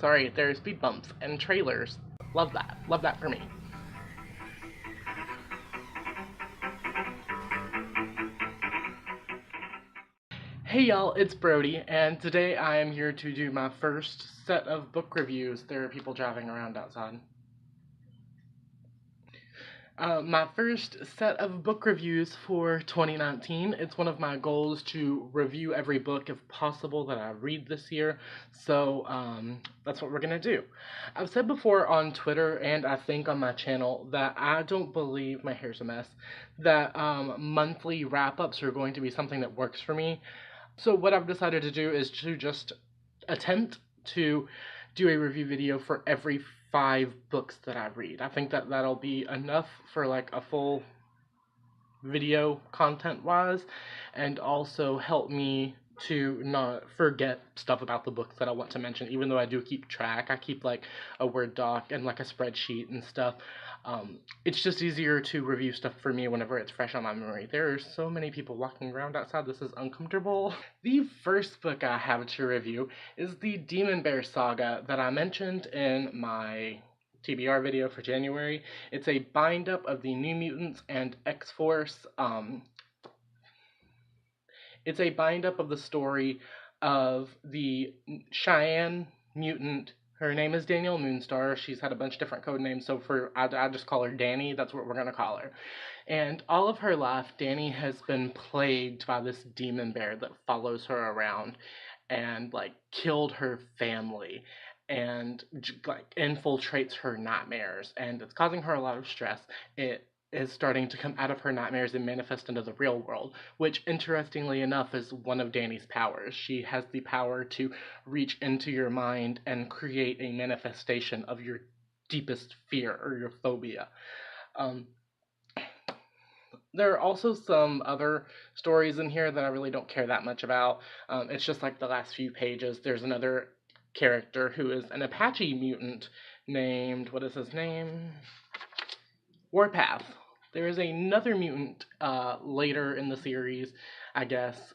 Sorry, there are speed bumps and trailers. Love that. Love that for me. Hey y'all, it's Brody, and today I am here to do my first set of book reviews. There are people driving around outside. My first set of book reviews for 2019. It's one of my goals to review every book, if possible, that I read this year. So that's what we're gonna do. I've said before on Twitter and I think on my channel that I don't believe, my hair's a mess, that monthly wrap-ups are going to be something that works for me. So what I've decided to do is to just attempt to do a review video for every 5 books that I read. I think that that'll be enough for like a full video content wise, and also help me to not forget stuff about the books that I want to mention. Even though I do keep track, I keep like a Word doc and like a spreadsheet and stuff. It's just easier to review stuff for me whenever it's fresh on my memory. There are so many people walking around outside, this is uncomfortable. The first book I have to review is the Demon Bear saga that I mentioned in my TBR video for January. It's a bind up of the New Mutants and X-Force. It's a bind up of the story of the Cheyenne mutant. Her name is Danielle Moonstar. She's had a bunch of different code names, so I just call her Danny. That's what we're gonna call her. And all of her life, Danny has been plagued by this demon bear that follows her around and like killed her family and like infiltrates her nightmares, and it's causing her a lot of stress. It is starting to come out of her nightmares and manifest into the real world, which interestingly enough is one of Danny's powers. She has the power to reach into your mind and create a manifestation of your deepest fear or your phobia. There are also some other stories in here that I really don't care that much about. It's just like the last few pages. There's another character who is an Apache mutant named, what is his name? Warpath. There is another mutant later in the series, I guess,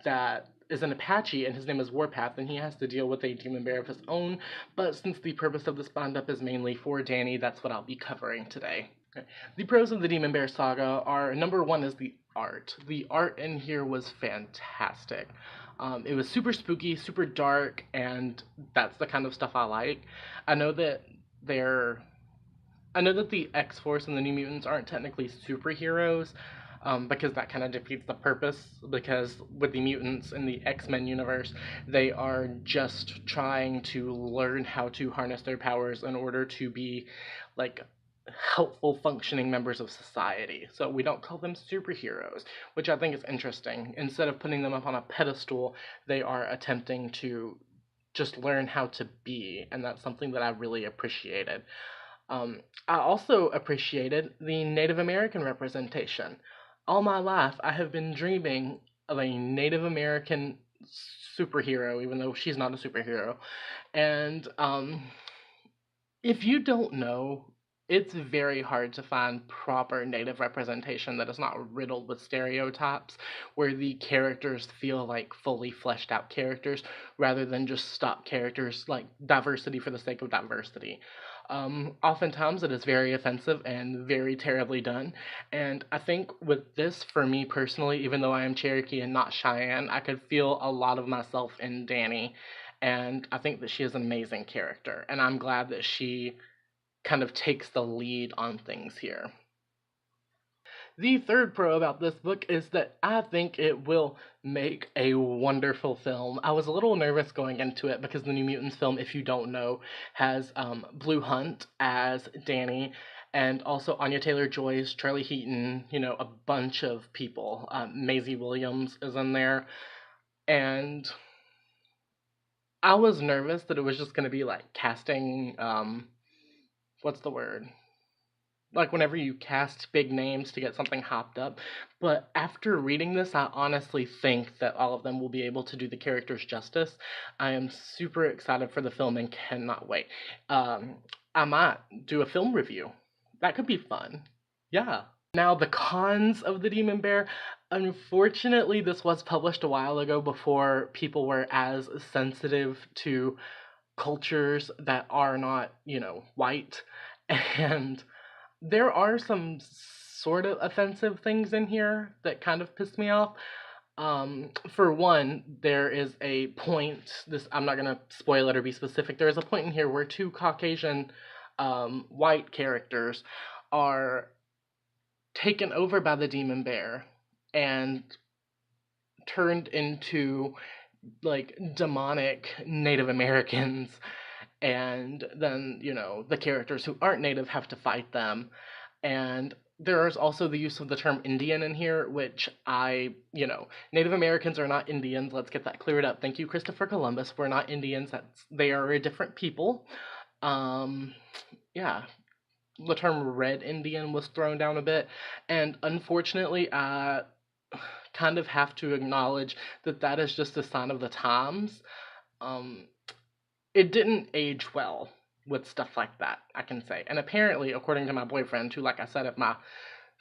that is an Apache, and his name is Warpath, and he has to deal with a demon bear of his own. But since the purpose of this bind-up is mainly for Danny, that's what I'll be covering today. Okay. The pros of the Demon Bear saga are, number one is the art. The art in here was fantastic. It was super spooky, super dark, and that's the kind of stuff I like. I know that the X-Force and the New Mutants aren't technically superheroes, because that kind of defeats the purpose, because with the mutants in the X-Men universe, they are just trying to learn how to harness their powers in order to be, like, helpful functioning members of society. So we don't call them superheroes, which I think is interesting. Instead of putting them up on a pedestal, they are attempting to just learn how to be, and that's something that I really appreciated. I also appreciated the Native American representation. All my life, I have been dreaming of a Native American superhero, even though she's not a superhero. And if you don't know, it's very hard to find proper Native representation that is not riddled with stereotypes, where the characters feel like fully fleshed out characters rather than just stock characters, like diversity for the sake of diversity. Oftentimes it is very offensive and very terribly done, and I think with this, for me personally, even though I am Cherokee and not Cheyenne, I could feel a lot of myself in Danny, and I think that she is an amazing character, and I'm glad that she kind of takes the lead on things here. The third pro about this book is that I think it will make a wonderful film. I was a little nervous going into it because the New Mutants film, if you don't know, has Blue Hunt as Danny, and also Anya Taylor-Joy's Charlie Heaton, a bunch of people. Maisie Williams is in there, and I was nervous that it was just going to be like casting, what's the word? Like whenever you cast big names to get something hopped up. But after reading this, I honestly think that all of them will be able to do the characters justice. I am super excited for the film and cannot wait. I might do a film review. That could be fun. Yeah. Now, the cons of the Demon Bear. Unfortunately, this was published a while ago before people were as sensitive to cultures that are not, white. And there are some sort of offensive things in here that kind of piss me off. For one, there is a point, this, I'm not gonna spoil it or be specific, there is a point in here where two Caucasian white characters are taken over by the demon bear and turned into like demonic Native Americans, and then, the characters who aren't native have to fight them. And there is also the use of the term Indian in here, which Native Americans are not Indians. Let's get that cleared up. Thank you, Christopher Columbus. We're not Indians. They are a different people. Yeah, the term Red Indian was thrown down a bit, and unfortunately, kind of have to acknowledge that that is just a sign of the times. Um, it didn't age well with stuff like that, I can say. And apparently, according to my boyfriend, who, like I said, at my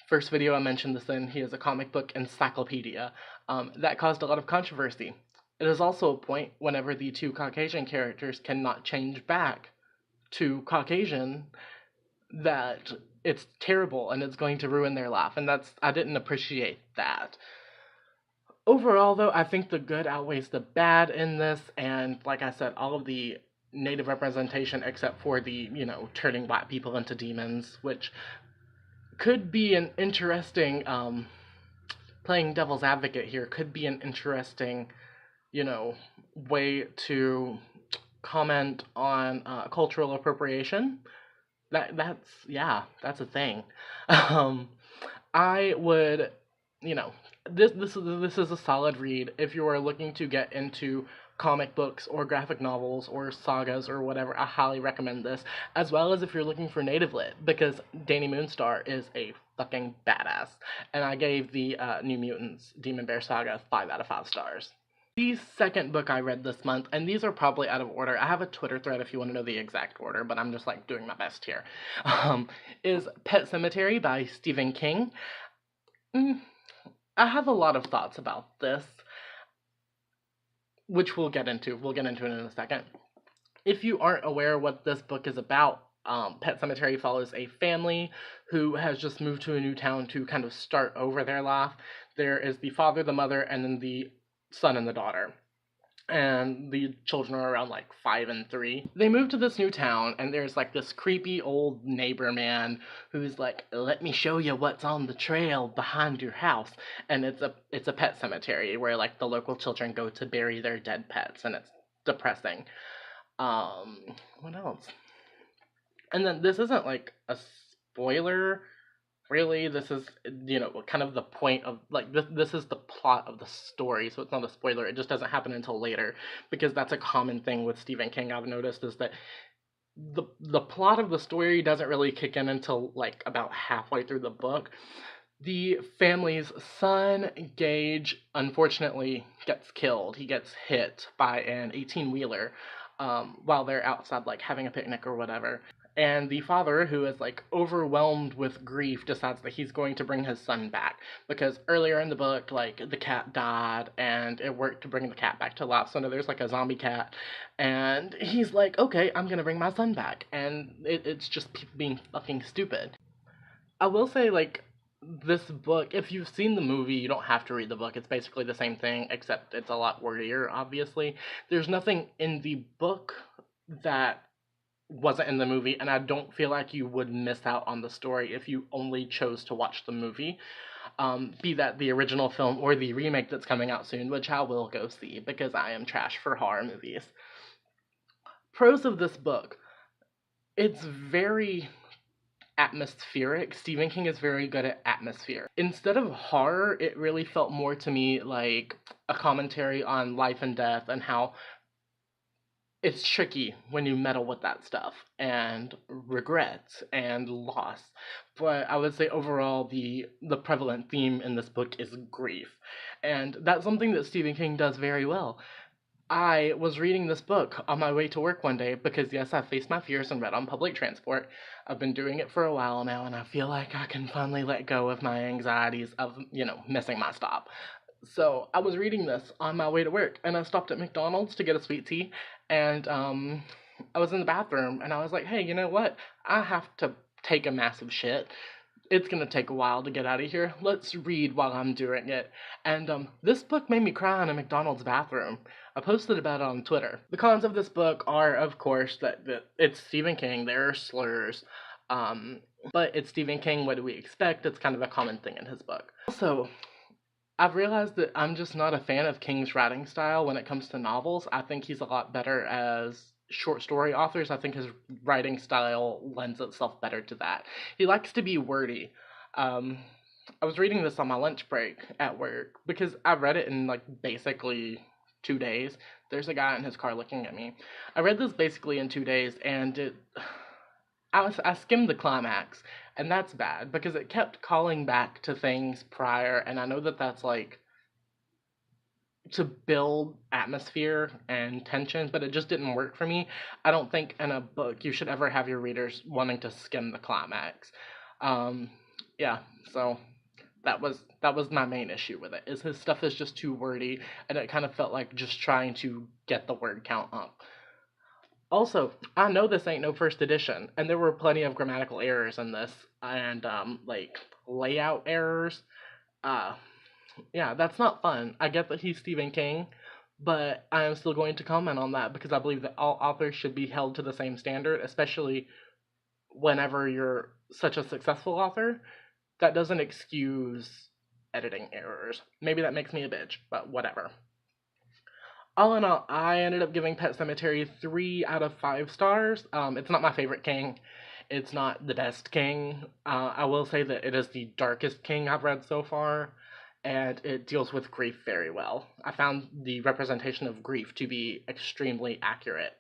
first video I mentioned this in, he is a comic book encyclopedia, that caused a lot of controversy. It is also a point whenever the two Caucasian characters cannot change back to Caucasian that it's terrible and it's going to ruin their life. And I didn't appreciate that. Overall, though, I think the good outweighs the bad in this, and like I said, all of the native representation except for the, turning black people into demons, which could be an interesting, playing devil's advocate here, could be an interesting, way to comment on cultural appropriation. That's a thing. I would, this is a solid read if you are looking to get into comic books or graphic novels or sagas or whatever. I highly recommend this, as well as if you're looking for native lit, because Danny Moonstar is a fucking badass. And I gave the New Mutants Demon Bear Saga 5 out of 5 stars. The second book I read this month, and these are probably out of order, I have a Twitter thread if you want to know the exact order, but I'm just doing my best here, is Pet Sematary by Stephen King. I have a lot of thoughts about this, which we'll get into. We'll get into it in a second. If you aren't aware what this book is about, Pet Sematary follows a family who has just moved to a new town to kind of start over their life. There is the father, the mother, and then the son and the daughter. And the children are around 5 and 3. They move to this new town, and there's this creepy old neighbor man who's like, let me show you what's on the trail behind your house. And it's a pet cemetery where the local children go to bury their dead pets, and it's depressing. What else? And then this isn't a spoiler. Really, this is, kind of the point of, this is the plot of the story, so it's not a spoiler, it just doesn't happen until later, because that's a common thing with Stephen King I've noticed, is that the plot of the story doesn't really kick in until, about halfway through the book. The family's son, Gage, unfortunately gets killed. He gets hit by an 18-wheeler, while they're outside, having a picnic or whatever. And the father, who is overwhelmed with grief, decides that he's going to bring his son back, because earlier in the book, the cat died and it worked to bring the cat back to life. So now there's a zombie cat, and he's okay, I'm gonna bring my son back, and it's just people being fucking stupid. I will say, this book, if you've seen the movie, you don't have to read the book. It's basically the same thing, except it's a lot wordier, obviously. There's nothing in the book that wasn't in the movie, and I don't feel like you would miss out on the story if you only chose to watch the movie, be that the original film or the remake that's coming out soon, which I will go see because I am trash for horror movies. Pros of this book: it's very atmospheric. Stephen King is very good at atmosphere. Instead of horror, it really felt more to me like a commentary on life and death and how it's tricky when you meddle with that stuff, and regrets and loss. But I would say overall the prevalent theme in this book is grief. And that's something that Stephen King does very well. I was reading this book on my way to work one day because, yes, I faced my fears and read on public transport. I've been doing it for a while now, and I feel like I can finally let go of my anxieties of, missing my stop. So I was reading this on my way to work, and I stopped at McDonald's to get a sweet tea, and I was in the bathroom and I was like, hey, you know what? I have to take a massive shit. It's gonna take a while to get out of here. Let's read while I'm doing it. And this book made me cry in a McDonald's bathroom. I posted about it on Twitter. The cons of this book are, of course, that it's Stephen King. There are slurs. Um, but it's Stephen King. What do we expect? It's kind of a common thing in his book. Also, I've realized that I'm just not a fan of King's writing style when it comes to novels. I think he's a lot better as short story authors. I think his writing style lends itself better to that. He likes to be wordy. Um, I was reading this on my lunch break at work because I read it in like basically 2 days. There's a guy in his car looking at me. I read this basically in 2 days, and I skimmed the climax, and that's bad because it kept calling back to things prior, and I know that that's like to build atmosphere and tension, but it just didn't work for me. I don't think in a book you should ever have your readers wanting to skim the climax. Um, yeah, so that was my main issue with it. Is his stuff is just too wordy, and it kind of felt like just trying to get the word count up. Also, I know this ain't no first edition, and there were plenty of grammatical errors in this, and like layout errors. Uh, yeah, that's not fun. I get that he's Stephen King, but I am still going to comment on that because I believe that all authors should be held to the same standard, especially whenever you're such a successful author. That doesn't excuse editing errors. Maybe that makes me a bitch, but whatever. All in all, I ended up giving Pet Sematary 3 out of 5 stars. It's not my favorite King. It's not the best King. I will say that it is the darkest King I've read so far, and it deals with grief very well. I found the representation of grief to be extremely accurate.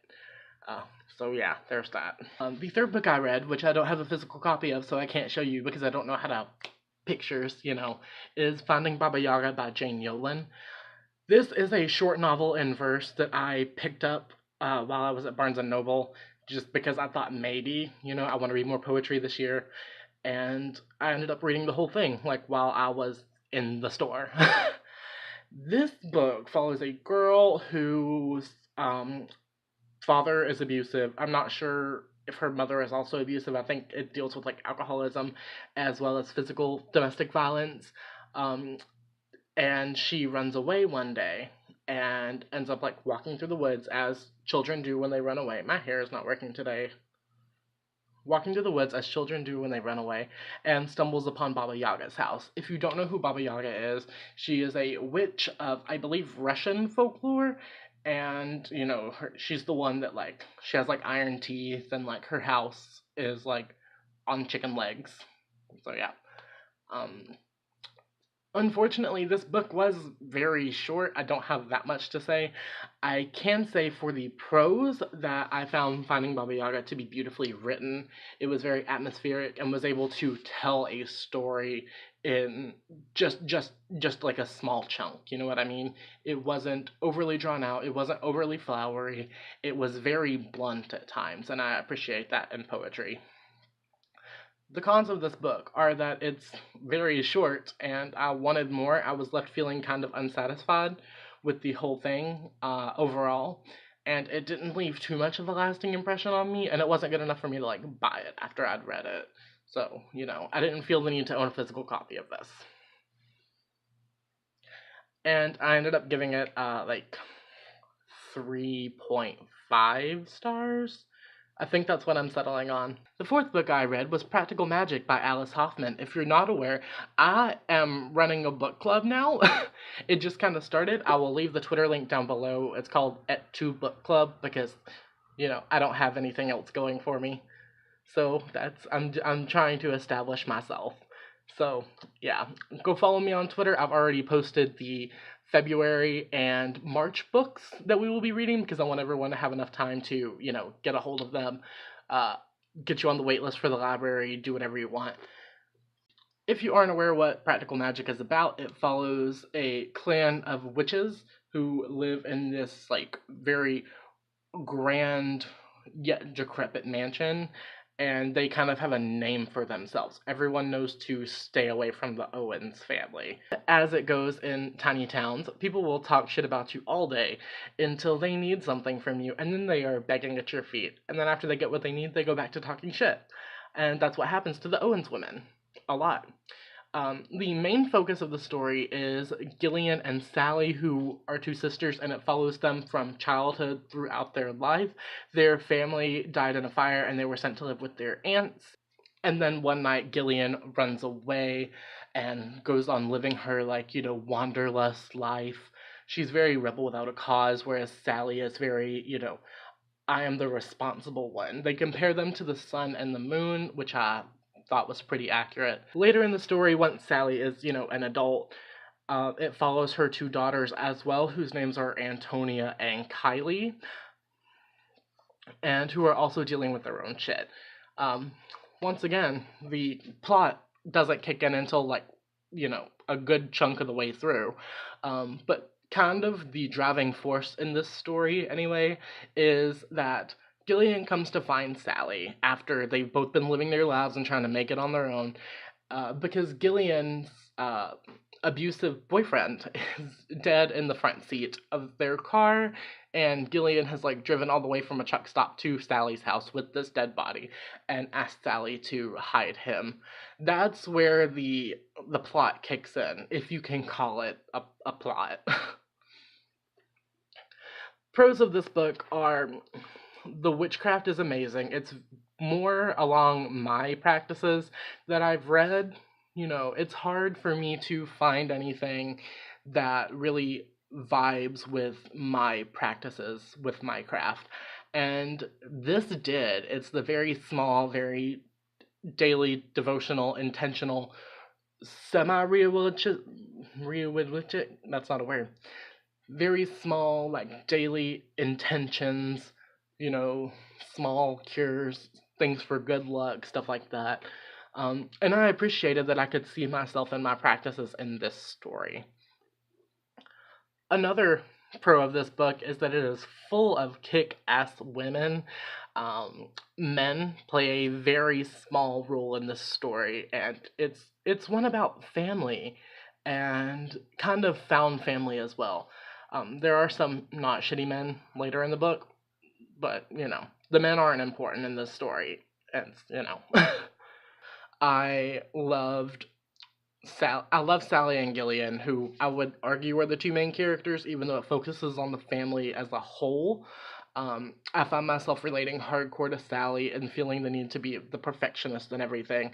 Uh, so yeah, there's that. The third book I read, which I don't have a physical copy of, so I can't show you because I don't know how to pictures, is Finding Baba Yaga by Jane Yolen. This is a short novel in verse that I picked up while I was at Barnes and Noble, just because I thought maybe, I want to read more poetry this year, and I ended up reading the whole thing, like while I was in the store. This book follows a girl whose father is abusive. I'm not sure if her mother is also abusive. I think it deals with like alcoholism as well as physical domestic violence. Um, and she runs away one day and ends up like walking through the woods as children do when they run away. My hair is not working today. Walking through the woods as children do when they run away, and stumbles upon Baba Yaga's house. If you don't know who Baba Yaga is, she is a witch of, I believe, Russian folklore, and she's the one that like she has like iron teeth, and like her house is like on chicken legs. So yeah. Um, Unfortunately, this book was very short. I don't have that much to say. I can say for the prose that I found Finding Baba Yaga to be beautifully written. It was very atmospheric and was able to tell a story in just like a small chunk. You know what I mean? It wasn't overly drawn out. It wasn't overly flowery. It was very blunt at times, and I appreciate that in poetry. The cons of this book are that it's very short and I wanted more. I was left feeling kind of unsatisfied with the whole thing overall, and it didn't leave too much of a lasting impression on me, and it wasn't good enough for me to like buy it after I'd read it. So, I didn't feel the need to own a physical copy of this. And I ended up giving it like 3.5 stars. I think that's what I'm settling on. The fourth book I read was Practical Magic by Alice Hoffman. If you're not aware, I am running a book club now. It just kind of started. I will leave the Twitter link down below. It's called @2 Book Club because, I don't have anything else going for me. So I'm trying to establish myself. So yeah, go follow me on Twitter. I've already posted the February and March books that we will be reading because I want everyone to have enough time to, get a hold of them, uh, get you on the wait list for the library, do whatever you want. If you aren't aware what Practical Magic is about, it follows a clan of witches who live in this like very grand yet decrepit mansion, and they kind of have a name for themselves. Everyone knows to stay away from the Owens family. As it goes in tiny towns, people will talk shit about you all day until they need something from you, and then they are begging at your feet. And then after they get what they need, they go back to talking shit. And that's what happens to the Owens women. A lot. The main focus of the story is Gillian and Sally, who are two sisters, and it follows them from childhood throughout their life. Their family died in a fire, and they were sent to live with their aunts. And then one night, Gillian runs away and goes on living her, wanderlust life. She's very rebel without a cause, whereas Sally is very, I am the responsible one. They compare them to the sun and the moon, which I thought was pretty accurate. Later in the story, once Sally is, an adult, it follows her two daughters as well, whose names are Antonia and Kylie, and who are also dealing with their own shit. Once again, the plot doesn't kick in until, a good chunk of the way through. But kind of the driving force in this story, anyway, is that Gillian comes to find Sally after they've both been living their lives and trying to make it on their own, because Gillian's abusive boyfriend is dead in the front seat of their car, and Gillian has driven all the way from a truck stop to Sally's house with this dead body and asked Sally to hide him. That's where the plot kicks in, if you can call it a plot. Pros of this book are the witchcraft is amazing. It's more along my practices that I've read. It's hard for me to find anything that really vibes with my practices, with my craft. And this did. It's the very small, very daily, devotional, intentional, semi-realistic, that's not a word. Very small, daily intentions, small cures, things for good luck, stuff like that. And I appreciated that I could see myself and my practices in this story. Another pro of this book is that it is full of kick-ass women. Men play a very small role in this story, and it's one about family and kind of found family as well. There are some not shitty men later in the book, but, the men aren't important in this story. And, I love Sally and Gillian, who I would argue are the two main characters, even though it focuses on the family as a whole. I find myself relating hardcore to Sally and feeling the need to be the perfectionist and everything.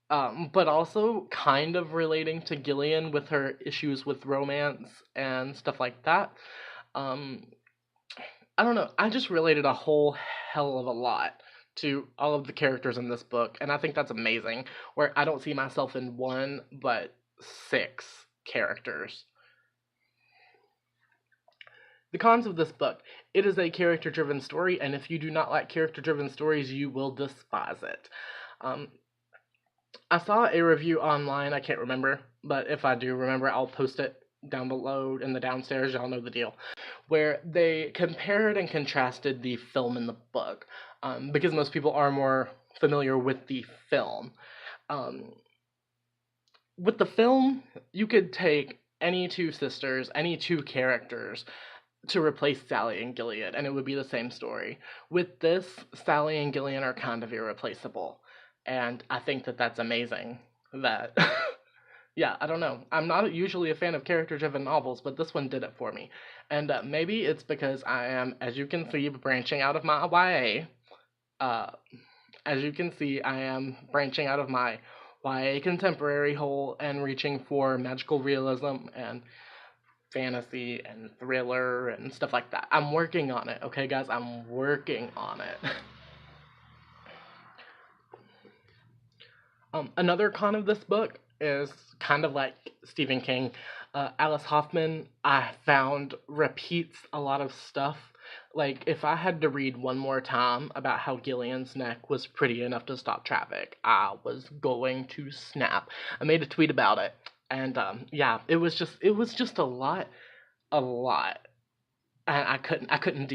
But also kind of relating to Gillian with her issues with romance and stuff like that. I don't know, I just related a whole hell of a lot to all of the characters in this book, and I think that's amazing, where I don't see myself in one, but 6 characters. The cons of this book: it is a character-driven story, and if you do not like character-driven stories, you will despise it. I saw a review online, I can't remember, but if I do remember, I'll post it down below in the downstairs, y'all know the deal, where they compared and contrasted the film and the book, because most people are more familiar with the film. With the film, you could take any two sisters, any two characters, to replace Sally and Gillian, and it would be the same story. With this, Sally and Gillian are kind of irreplaceable, and I think that that's amazing. That, yeah, I don't know. I'm not usually a fan of character-driven novels, but this one did it for me. And maybe it's because I am, as you can see, branching out of my YA. As you can see, I am branching out of my YA contemporary hole and reaching for magical realism and fantasy and thriller and stuff like that. I'm working on it, okay, guys? I'm working on it. Another con of this book is kind of like Stephen King. Alice Hoffman, I found, repeats a lot of stuff. If I had to read one more time about how Gillian's neck was pretty enough to stop traffic, I was going to snap. I made a tweet about it, and yeah, it was just a lot. and I couldn't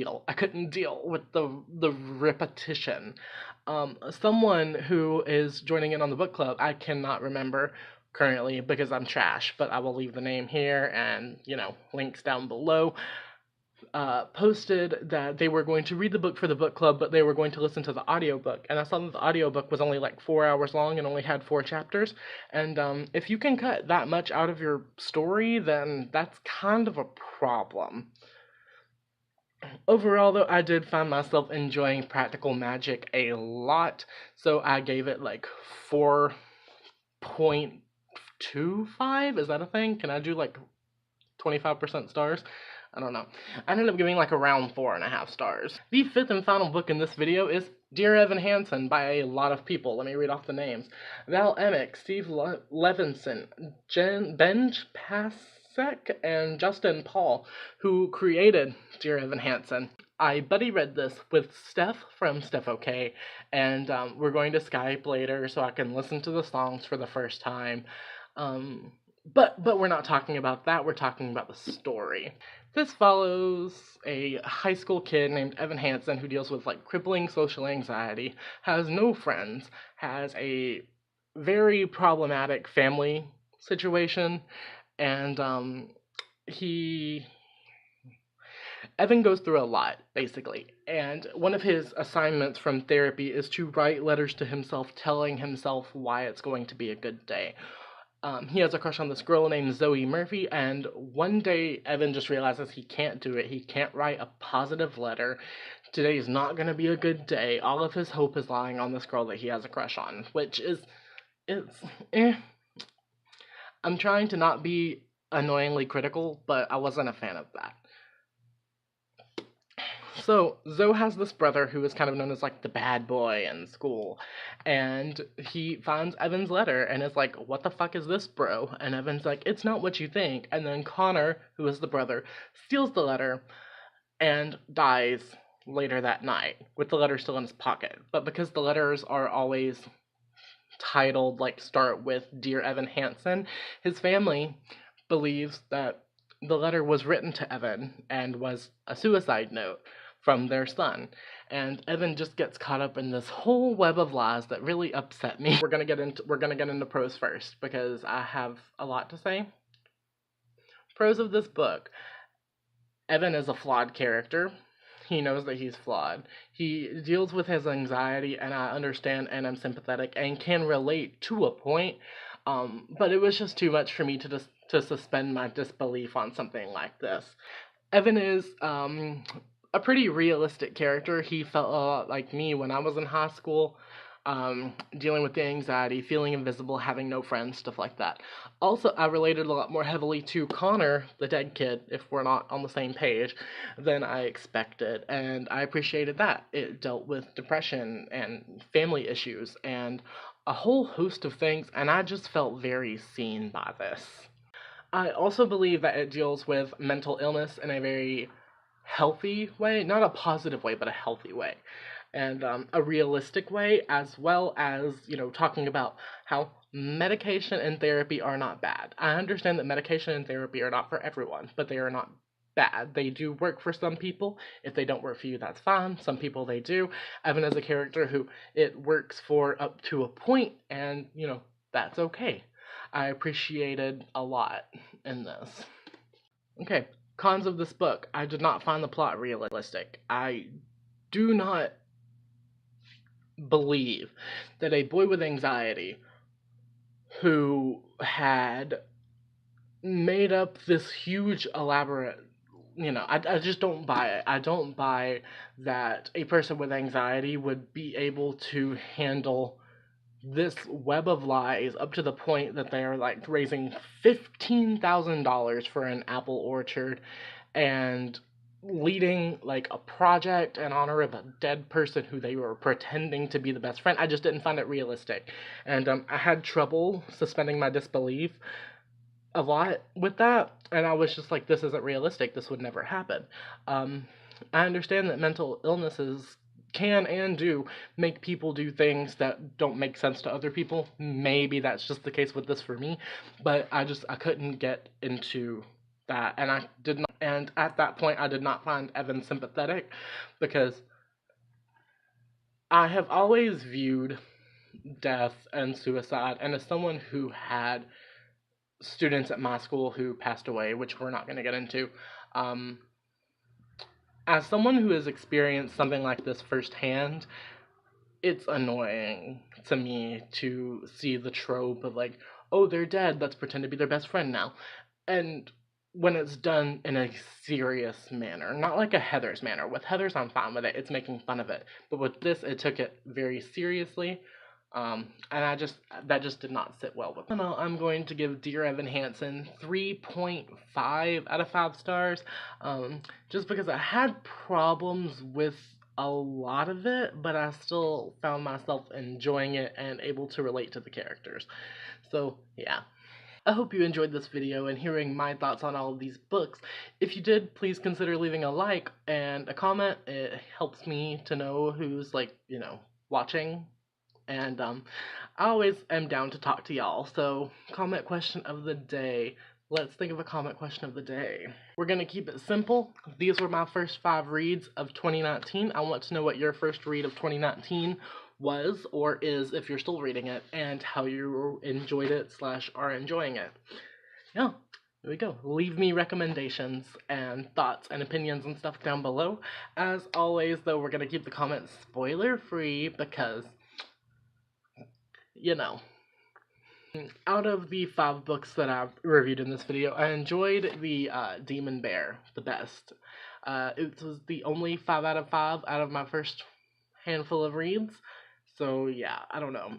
deal with the repetition. Someone who is joining in on the book club, I cannot remember currently because I'm trash, but I will leave the name here and links down below. Posted that they were going to read the book for the book club, but they were going to listen to the audiobook. And I saw that the audiobook was only like 4 hours long and only had 4 chapters. And if you can cut that much out of your story, then that's kind of a problem. Overall, though, I did find myself enjoying Practical Magic a lot, so I gave it like 4.25. Is that a thing? Can I do like 25% stars? I don't know. I ended up giving like around 4.5 stars. The fifth and final book in this video is Dear Evan Hansen by a lot of people. Let me read off the names. Val Emick, Steve Levinson, Benj Pasek, and Justin Paul, who created Dear Evan Hansen. I buddy read this with Steph from Steph OK, and we're going to Skype later so I can listen to the songs for the first time. But we're not talking about that, we're talking about the story. This follows a high school kid named Evan Hansen who deals with like crippling social anxiety, has no friends, has a very problematic family situation, and Evan goes through a lot, basically, and one of his assignments from therapy is to write letters to himself telling himself why it's going to be a good day. He has a crush on this girl named Zoe Murphy, and one day Evan just realizes he can't do it. He can't write a positive letter. Today is not going to be a good day. All of his hope is lying on this girl that he has a crush on, which is, I'm trying to not be annoyingly critical, but I wasn't a fan of that. So, Zoe has this brother who is kind of known as, like, the bad boy in school, and he finds Evan's letter and is like, what the fuck is this, bro? And Evan's like, it's not what you think. And then Connor, who is the brother, steals the letter and dies later that night, with the letter still in his pocket. But because the letters are always titled, like, start with Dear Evan Hansen, his family believes that the letter was written to Evan and was a suicide note from their son, and Evan just gets caught up in this whole web of lies that really upset me. We're gonna get into pros first because I have a lot to say. Pros of this book: Evan is a flawed character. He knows that he's flawed. He deals with his anxiety, and I understand and I'm sympathetic and can relate to a point. But it was just too much for me to suspend my disbelief on something like this. Evan is a pretty realistic character. He felt a lot like me when I was in high school, dealing with the anxiety, feeling invisible, having no friends, stuff like that. Also, I related a lot more heavily to Connor, the dead kid, if we're not on the same page, than I expected, and I appreciated that. It dealt with depression and family issues and a whole host of things, and I just felt very seen by this. I also believe that it deals with mental illness in a very healthy way, not a positive way, but a healthy way, and a realistic way, as well as, talking about how medication and therapy are not bad. I understand that medication and therapy are not for everyone, but they are not bad. They do work for some people. If they don't work for you, that's fine. Some people they do. Evan is a character who it works for up to a point, and, that's okay. I appreciated a lot in this. Okay, cons of this book: I did not find the plot realistic. I do not believe that a boy with anxiety who had made up this huge elaborate, I just don't buy it. I don't buy that a person with anxiety would be able to handle this web of lies up to the point that they are like raising $15,000 for an apple orchard and leading like a project in honor of a dead person who they were pretending to be the best friend. I just didn't find it realistic, and I had trouble suspending my disbelief a lot with that, and I was just like, this isn't realistic, this would never happen. I understand that mental illnesses can and do make people do things that don't make sense to other people. Maybe that's just the case with this for me, but I couldn't get into that, and I did not, and at that point I did not find Evan sympathetic, because I have always viewed death and suicide, and as someone who had students at my school who passed away, which we're not going to get into, um, as someone who has experienced something like this firsthand, it's annoying to me to see the trope of like, oh, they're dead, let's pretend to be their best friend now. And when it's done in a serious manner, not like a Heather's manner. With Heather's, I'm fine with it, it's making fun of it. But with this, it took it very seriously. And that just did not sit well with me. I'm going to give Dear Evan Hansen 3.5 out of 5 stars, just because I had problems with a lot of it, but I still found myself enjoying it and able to relate to the characters. So, yeah. I hope you enjoyed this video and hearing my thoughts on all of these books. If you did, please consider leaving a like and a comment. It helps me to know who's, like, watching. And I always am down to talk to y'all. So, comment question of the day. Let's think of a comment question of the day. We're going to keep it simple. These were my first 5 reads of 2019. I want to know what your first read of 2019 was or is, if you're still reading it, and how you enjoyed it / are enjoying it. Yeah, there we go. Leave me recommendations and thoughts and opinions and stuff down below. As always, though, we're going to keep the comments spoiler free because, you know. Out of the 5 books that I've reviewed in this video, I enjoyed the Demon Bear the best. It was the only 5 out of 5 out of my first handful of reads. So yeah, I don't know.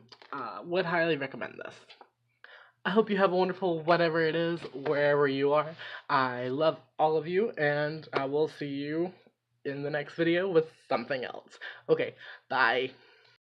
Would highly recommend this. I hope you have a wonderful whatever it is, wherever you are. I love all of you, and I will see you in the next video with something else. Okay, bye.